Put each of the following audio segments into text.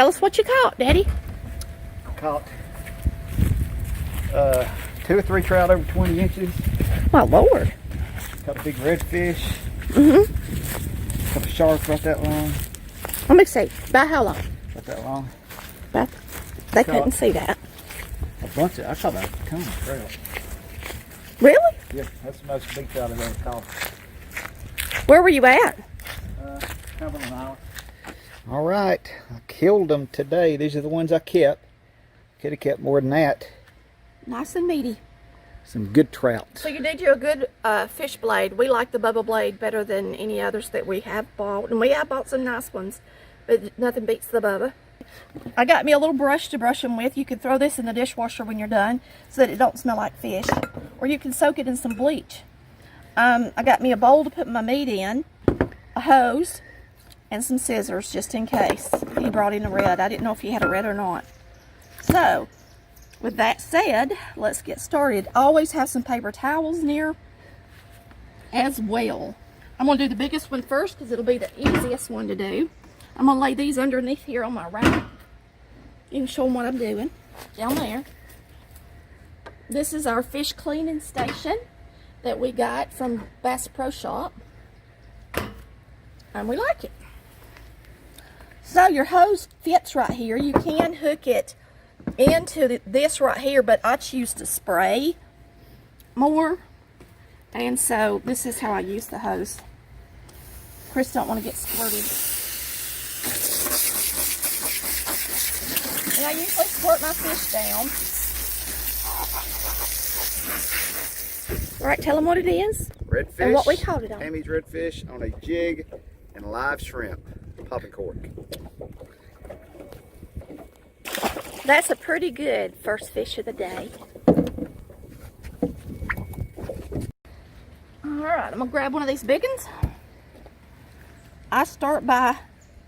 Tell us what you caught, Daddy. Caught 2 or 3 trout over 20 inches. My Lord. Caught a big redfish. Mm-hmm. Caught a shark about that long. Let me see. About how long? About that long. About, they couldn't see that. A bunch of, I caught about a ton of trout. Really? Yeah, that's the most big trout I've ever caught. Where were you at? Cumberland Island. All right, I killed them today. These are the ones I kept. Could have kept more than that. Nice and meaty. Some good trout. So you did you a good fish blade. We like the Bubba blade better than any others that we have bought. And we have bought some nice ones, but nothing beats the Bubba. I got me a little brush to brush them with. You can throw this in the dishwasher when you're done so that it don't smell like fish. Or you can soak it in some bleach. I got me a bowl to put my meat in, a hose, and some scissors just in case. He brought in a red. I didn't know if he had a red or not. So, with that said, let's get started. Always have some paper towels near as well. I'm going to do the biggest one first because it'll be the easiest one to do. I'm going to lay these underneath here on my rack. You can show them what I'm doing. Down there. This is our fish cleaning station that we got from Bass Pro Shop. And we like it. So your hose fits right here. You can hook it into this right here, but I choose to spray more. And so this is how I use the hose. Chris don't want to get squirted. And I usually squirt my fish down. All right, tell them what it is. Redfish. And what we caught it on. Tammy's redfish on a jig and a live shrimp. Popping cork. That's a pretty good first fish of the day. Alright, I'm going to grab one of these big ones. I start by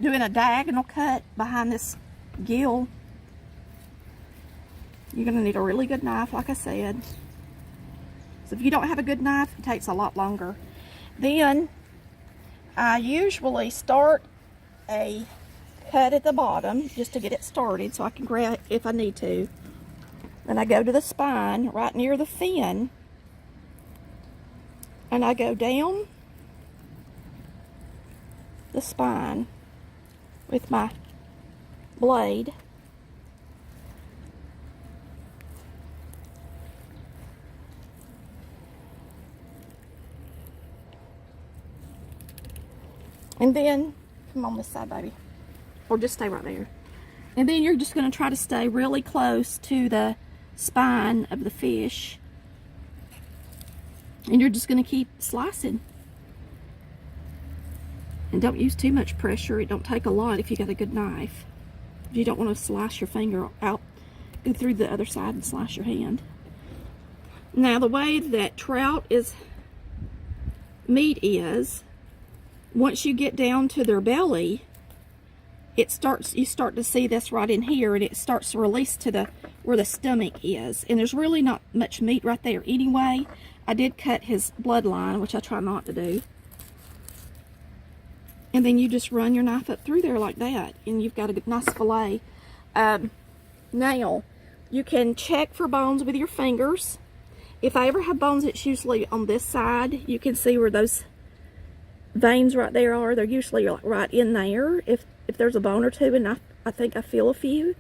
doing a diagonal cut behind this gill. You're going to need a really good knife, like I said. So if you don't have a good knife, it takes a lot longer. Then, I usually start a cut at the bottom just to get it started so I can grab it if I need to. Then I go to the spine right near the fin and I go down the spine with my blade. And then, come on this side, baby. Or just stay right there. And then you're just going to try to stay really close to the spine of the fish. And you're just going to keep slicing. And don't use too much pressure. It don't take a lot if you got a good knife. You don't want to slice your finger out, go through the other side and slice your hand. Now the way that trout meat is, once you get down to their belly, you start to see this right in here, and it starts to release to where the stomach is. And there's really not much meat right there anyway. I did cut his bloodline, which I try not to do. And then you just run your knife up through there like that, and you've got a nice fillet. Now, you can check for bones with your fingers. If I ever have bones, it's usually on this side. You can see where those veins right there are. They're usually right in there. If there's a bone or two, and I think I feel a few.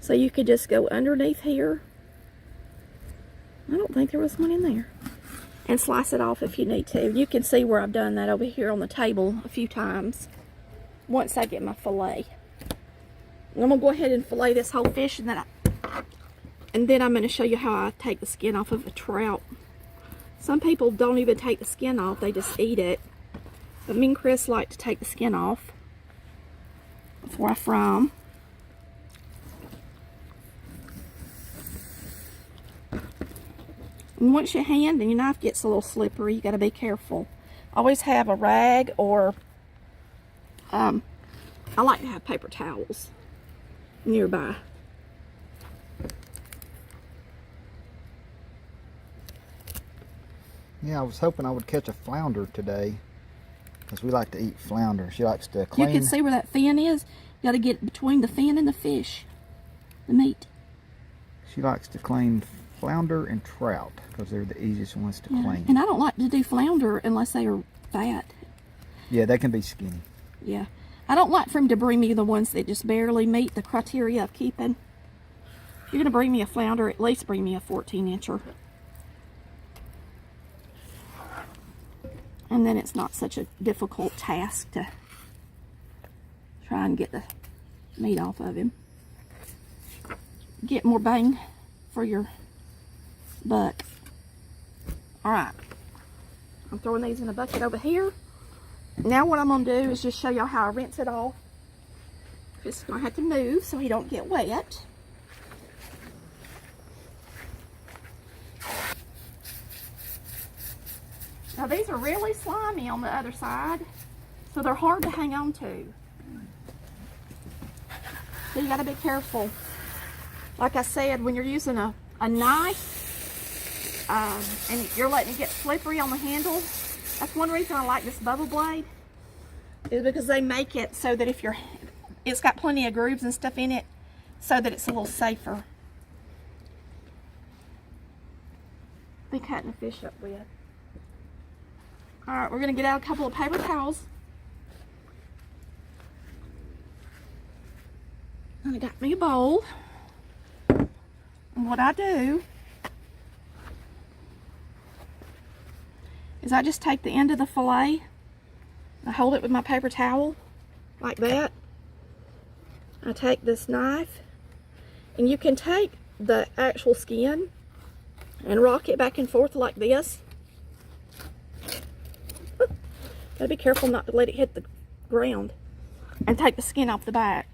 So you could just go underneath here. I don't think there was one in there. And slice it off if you need to. You can see where I've done that over here on the table a few times once I get my fillet. And I'm going to go ahead and fillet this whole fish, and then I'm going to show you how I take the skin off of a trout. Some people don't even take the skin off, they just eat it. But me and Chris like to take the skin off before I fry them. And once your hand and your knife gets a little slippery, you got to be careful. Always have a rag, or I like to have paper towels nearby. Yeah, I was hoping I would catch a flounder today, because we like to eat flounder. She likes to clean. You can see where that fin is. Got to get between the fin and the fish, the meat. She likes to clean flounder and trout because they're the easiest ones to clean. And I don't like to do flounder unless they are fat. Yeah, they can be skinny. Yeah. I don't like for him to bring me the ones that just barely meet the criteria of keeping. If you're going to bring me a flounder, at least bring me a 14-incher. And then it's not such a difficult task to try and get the meat off of him. Get more bang for your buck. Alright. I'm throwing these in a bucket over here. Now what I'm going to do is just show y'all how I rinse it off. Just going to have to move so he don't get wet. Now these are really slimy on the other side, so they're hard to hang on to. So you got to be careful. Like I said, when you're using a knife and you're letting it get slippery on the handle, that's one reason I like this bubble blade, is because they make it so that if it's got plenty of grooves and stuff in it, so that it's a little safer. Be cutting a fish up with. Alright, we're going to get out a couple of paper towels. And I got me a bowl. And what I do is I just take the end of the fillet, I hold it with my paper towel like that. I take this knife, and you can take the actual skin and rock it back and forth like this. Gotta be careful not to let it hit the ground, and take the skin off the back.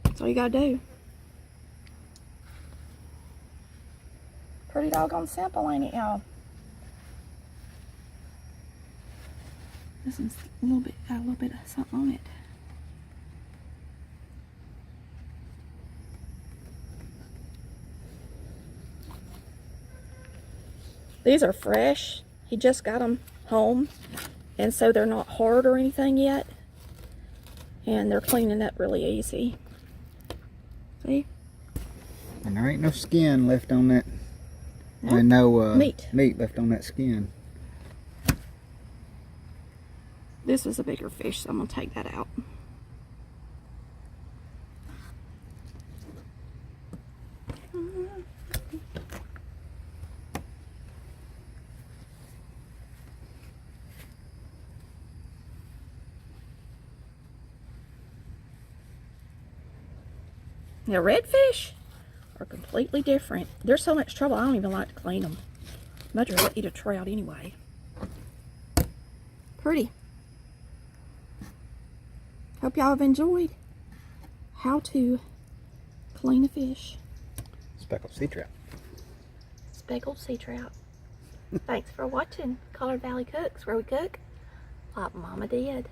That's all you gotta do. Pretty doggone simple, ain't it, y'all? This one's got a little bit of something on it. These are fresh. He just got them home, and so they're not hard or anything yet, and they're cleaning up really easy. See? And there ain't no skin left on that. And no meat left on that skin. This is a bigger fish, so I'm gonna take that out. Now, redfish are completely different. They're so much trouble, I don't even like to clean them. Much rather eat a trout anyway. Pretty. Hope y'all have enjoyed how to clean a fish. Speckled sea trout. Speckled sea trout. Thanks for watching Collard Valley Cooks, where we cook like Mama did.